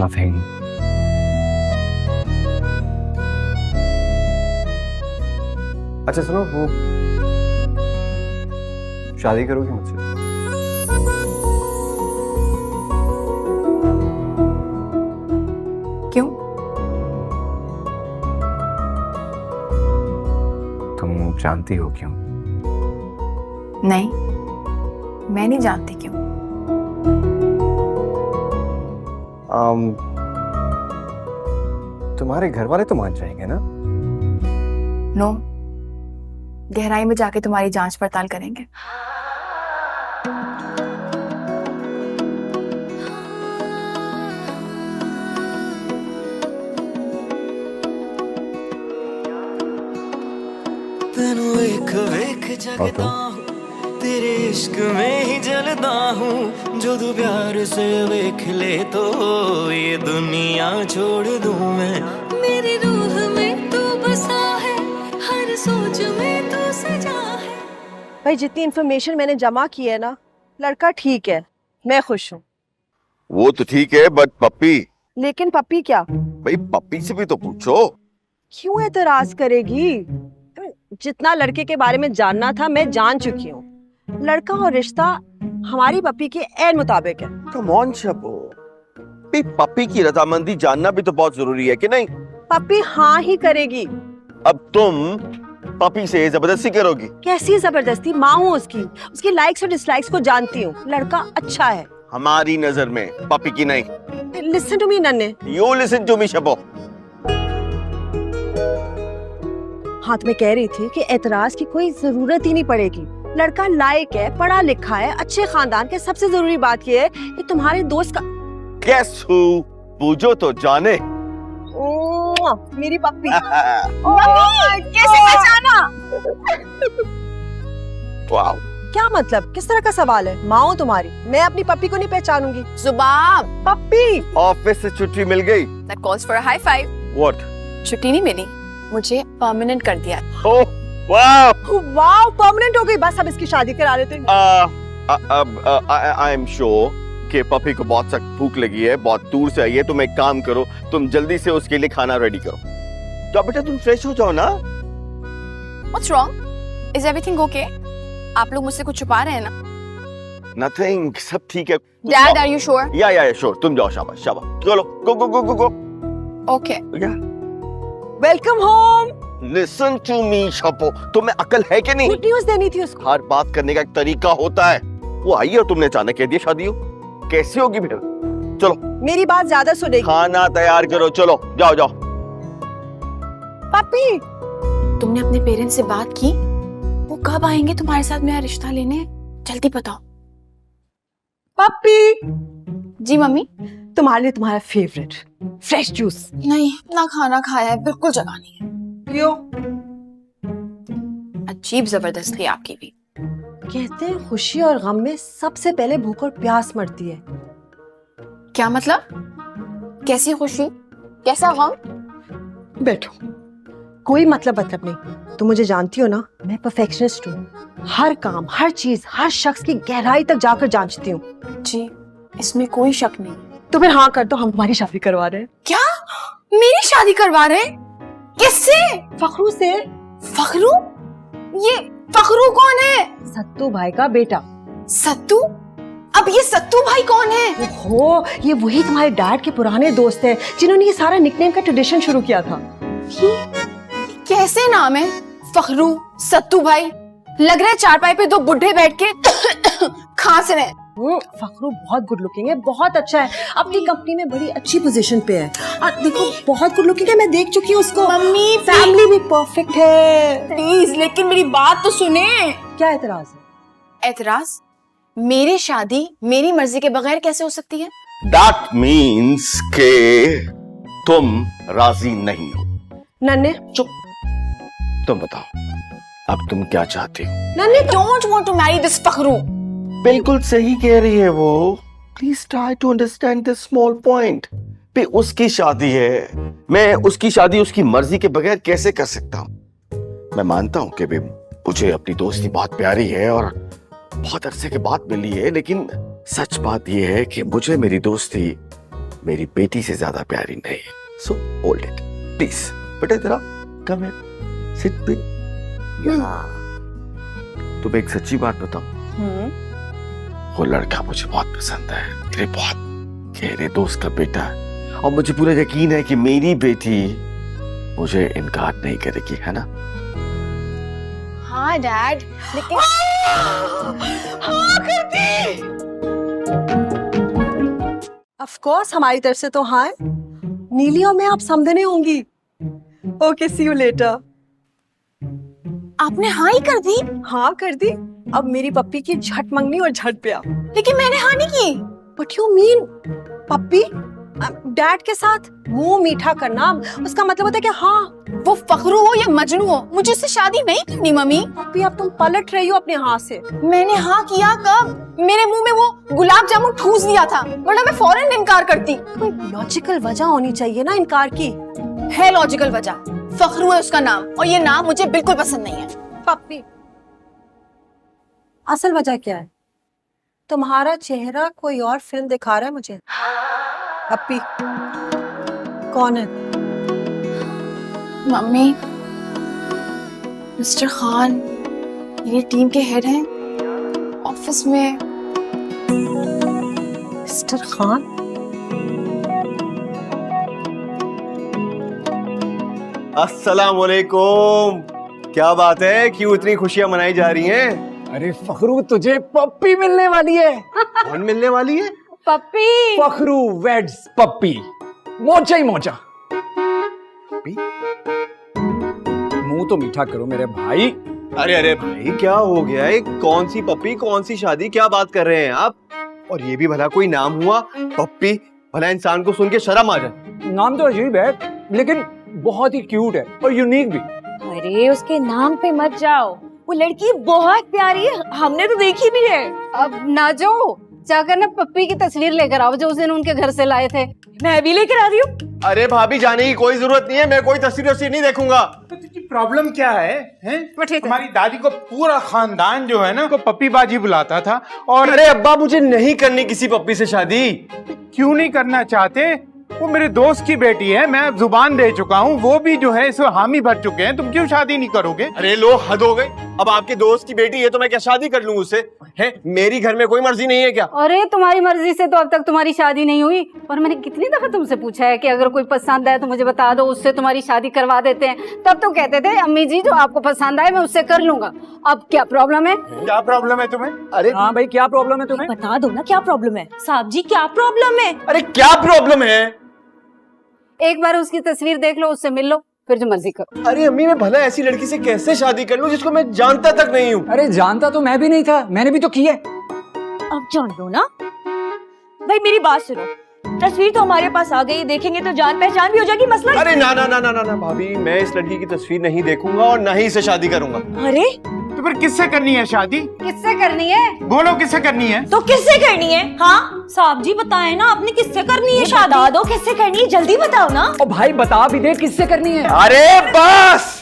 Nothing. अच्छा सुनो, वो शादी करोगे मुझसे? क्यों? तुम जानती हो क्यों? नहीं, मैं नहीं जानती क्यों। तुम्हारे घर वाले तो मान जाएंगे ना? नो, गहराई में जाके तुम्हारी जांच पड़ताल करेंगे। तेनू एक वेख जगदा हूं, तेरे इश्क में ही जलदा हूं। जो तू प्यार से वेख ले तो ये दुनिया छोड़ दूं मैं। मेरी रूह में तू बसा है, हर सोच में तू सजा है। भाई जितनी इन्फॉर्मेशन मैंने जमा की है ना, लड़का ठीक है, मैं खुश हूँ। वो तो ठीक है, बट पप्पी, लेकिन पप्पी क्या? भाई पप्पी से भी तो पूछो। क्यों एतराज करेगी? जितना लड़के के बारे में जानना था मैं जान चुकी हूँ। लड़का और रिश्ता हमारी पप्पी के ऐन मुताबिक है। कम ऑन शबो, पप्पी की रजामंदी जानना भी तो बहुत जरूरी है कि नहीं? पप्पी हाँ ही करेगी। अब तुम पप्पी से जबरदस्ती करोगी? कैसी जबरदस्ती? माँ हूँ उसकी, उसकी लाइक्स और डिसलाइक्स को जानती हूँ। लड़का अच्छा है हमारी नजर में, पप्पी की नहीं। Listen to me Nanhe. You listen to me Shabo. हाँ तो मैं कह रही थी कि एतराज की कोई जरूरत ही नहीं पड़ेगी। लड़का लायक है, पढ़ा लिखा है, अच्छे खानदान के। सबसे जरूरी बात यह है कि तुम्हारे दोस्त का गेस हू, पूछो तो जाने। मेरी पप्पी। कैसे पहचाना? वाओ, क्या मतलब? किस तरह का सवाल है? माँ हूँ तुम्हारी, मैं अपनी पप्पी को नहीं पहचानूंगी? जुबाब। पप्पी। ऑफिस से छुट्टी मिल गई? That calls for a high five. What? छुट्टी नहीं मिली, मुझे परमानेंट कर दिया। ओह वाओ, वाह, परमानेंट हो गई। बस अब इसकी शादी करा लेते हैं। आई एम श्योर कि पपी को बहुत सख्त भूख लगी है, बहुत दूर से आई है। तुम एक काम करो, तुम जल्दी से उसके लिए खाना रेडी करो। तो बेटा तुम फ्रेश हो जाओ ना। What's wrong? Is everything okay? आप लोग मुझसे कुछ छुपा रहे हैं ना? नथिंग, सब ठीक है। Dad, are you sure? या श्योर, तुम जाओ। शाबाश शाबाश, चलो go go go go go. Okay. Welcome home. Listen to me Shabo, तुम्हें अकल है कि नहीं? गुड न्यूज़ देनी थी उसको। हर बात करने का एक तरीका होता है। वो आई और तुमने अचानक कह दिया शादी हो, कैसी होगी फिर? चलो मेरी बात ज्यादा सुनेगी। खाना तैयार करो, चलो जाओ जाओ। पप्पी, तुमने अपने पेरेंट्स से बात की? वो कब आएंगे तुम्हारे साथ मेरा रिश्ता लेने? जल्दी बताओ। पप्पी। जी मम्मी। तुम्हारे लिए तुम्हारा फेवरेट फ्रेश जूस। नहीं, ना खाना खाया है, बिल्कुल जगह नहीं है। पियो। अजीब जबरदस्ती आपकी भी। कहते हैं खुशी और गम में सबसे पहले भूख और प्यास मरती है। क्या मतलब? कैसी खुशी, कैसा गम? बैठो, कोई मतलब नहीं। तुम मुझे जानती हो ना, मैं परफेक्शनिस्ट हूँ। हर काम, हर चीज, हर शख्स की गहराई तक जाकर जांचती हूँ। जी, इसमें कोई शक नहीं। तो फिर हाँ कर दो, हम तुम्हारी शादी करवा रहे हैं। क्या? मेरी शादी करवा रहे हैं? किससे? फखरू से। फखरू? ये फखरू कौन है? सत्तू भाई का बेटा। सत्तू? अब ये सत्तू भाई कौन है? ओहो, ये वही तुम्हारे डैड के पुराने दोस्त हैं जिन्होंने ये सारा निकनेम का ट्रेडिशन शुरू किया था। कैसे नाम है? फखरू, सत्तू भाई। लग रहा है चारपाई पे दो बुढ़े बैठ के खांस रहे हैं। फखरू बहुत गुड लुकिंग है, बहुत अच्छा है, अपनी कंपनी में बड़ी अच्छी पोजीशन पे है। और देखो बहुत गुड लुकिंग है, मैं देख चुकी हूँ उसको। मम्मी, फैमिली भी परफेक्ट है। प्लीज, लेकिन मेरी बात तो सुने। क्या एतराज है? एतराज? मेरी शादी मेरी मर्जी के बगैर कैसे हो सकती है? That means के तुम राजी नहीं हो। नन्हे चुप, तुम बताओ अब तुम क्या चाहते हो? नन्हे, Don't want to marry this Fakhru. बिल्कुल सही कह रही है वो। Please try to understand this small point. पे उसकी शादी है, मैं उसकी शादी उसकी मर्जी के बगैर कैसे कर सकता हूँ? मैं मानता हूँ कि मुझे अपनी दोस्ती बहुत प्यारी है और बहुत अरसे के बाद मिली है, लेकिन सच बात यह है कि मुझे मेरी दोस्ती मेरी बेटी से ज्यादा प्यारी नहीं है। So hold it please. बेटा तेरा कम है, सिट पे। तुम एक सच्ची बात बताओ, वो लड़का मुझे बहुत पसंद है, मेरे बहुत गहरे दोस्त का बेटा है, और मुझे पूरा यकीन है कि मेरी बेटी मुझे इनकार नहीं करेगी, है ना? हाँ डैड, लेकिन ऑफ कोर्स हमारी तरफ से तो हाँ है। नीली और मैं आप समझने होंगी। Okay see you later. आपने हाँ ही कर दी? हाँ कर दी। अब मेरी पप्पी की झट मंगनी और झट ब्याह। लेकिन मैंने हाँ नहीं की। What you mean? पप्पी डैड के साथ मुंह मीठा करना, उसका मतलब होता है कि हाँ। वो फखरू हो या मजनू हो, मुझे उससे शादी नहीं करनी मम्मी। पप्पी अब तुम पलट रही हो अपने हाथ से। मैंने हाँ किया कब? मेरे मुंह में वो गुलाब जामुन ठूस दिया था, वरना मैं फौरन इनकार करती। कोई लॉजिकल वजह होनी चाहिए ना इनकार की। है लॉजिकल वजह, फखरू है उसका नाम, और ये नाम मुझे बिल्कुल पसंद नहीं है। पप्पी असल वजह क्या है? तुम्हारा चेहरा कोई और फिल्म दिखा रहा है मुझे। पप्पी कौन है? मम्मी, मिस्टर खान मेरी टीम के हेड हैं, ऑफिस में। मिस्टर खान? अस्सलाम वालेकुम। क्या बात है, क्यों इतनी खुशियां मनाई जा रही हैं? अरे फखरू, तुझे पप्पी मिलने वाली है। कौन मिलने वाली है? पप्पी। फखरू वेड्स पप्पी, मोचा ही मोचा। मुंह तो मीठा करो मेरे भाई। अरे अरे भाई, क्या हो गया है? कौन सी पप्पी, कौन सी शादी, क्या बात कर रहे हैं आप? और ये भी भला कोई नाम हुआ पप्पी? भला इंसान को सुन के शर्म आ जाए। नाम तो अजीब है, लेकिन बहुत ही क्यूट है और यूनिक भी। अरे उसके नाम पे मत जाओ, वो लड़की बहुत प्यारी है, हमने तो देखी भी है। अब ना जो जाकर ना पप्पी की तस्वीर लेकर आओ जो उस दिन उनके घर से लाए थे। मैं भी लेकर आ रही हूँ। अरे भाभी, जाने की कोई जरूरत नहीं है, मैं कोई तस्वीर नहीं देखूंगा। तो तुझी प्रॉब्लम क्या है? हमारी दादी को पूरा खानदान जो है ना को पप्पी बाजी बुलाता था। और अरे अब्बा, मुझे नहीं करनी किसी पप्पी से शादी। क्यों नहीं करना चाहते? वो मेरे दोस्त की बेटी है, मैं जुबान दे चुका हूँ, वो भी जो है इसमें हामी भर चुके हैं, तुम क्यों शादी नहीं करोगे? अरे लो, हद हो गई। अब आपके दोस्त की बेटी है तो मैं क्या शादी कर लूं उससे? है, मेरी घर में कोई मर्जी नहीं है क्या? अरे तुम्हारी मर्जी से तो अब तक तुम्हारी शादी नहीं हुई, और मैंने कितनी दफा तुमसे पूछा है कि अगर कोई पसंद आए तो मुझे बता दो, उससे तुम्हारी शादी करवा देते हैं। तब तो कहते थे अम्मी जी जो आपको पसंद आए मैं उससे कर लूंगा। अब क्या प्रॉब्लम है? क्या प्रॉब्लम है तुम्हें? अरे हाँ भाई, क्या प्रॉब्लम है तुम्हें? बता दो ना क्या प्रॉब्लम है। साहब जी क्या प्रॉब्लम है? अरे क्या प्रॉब्लम है? एक बार उसकी तस्वीर देख लो, उससे मिल लो, फिर जो मर्जी करो। अरे अम्मी, मैं भला ऐसी लड़की से कैसे शादी कर लूं जिसको मैं जानता तक नहीं हूँ? अरे जानता तो मैं भी नहीं था, मैंने भी तो की है। अब जान लो ना। भाई मेरी बात सुनो, तस्वीर तो हमारे पास आ गई, देखेंगे तो जान पहचान भी हो जाएगी, मसला। अरे ना ना ना ना ना ना भाभी, मैं इस लड़की की तस्वीर नहीं देखूंगा और ना ही इसे शादी करूंगा। अरे तो फिर किससे करनी है शादी? किससे करनी है? बोलो किससे करनी है? तो किससे करनी है? हाँ साहब जी बताएं ना, आपने किससे करनी है शादी? बता दो किससे करनी है, जल्दी बताओ ना। ओ भाई बता भी दे किससे करनी है। अरे बस,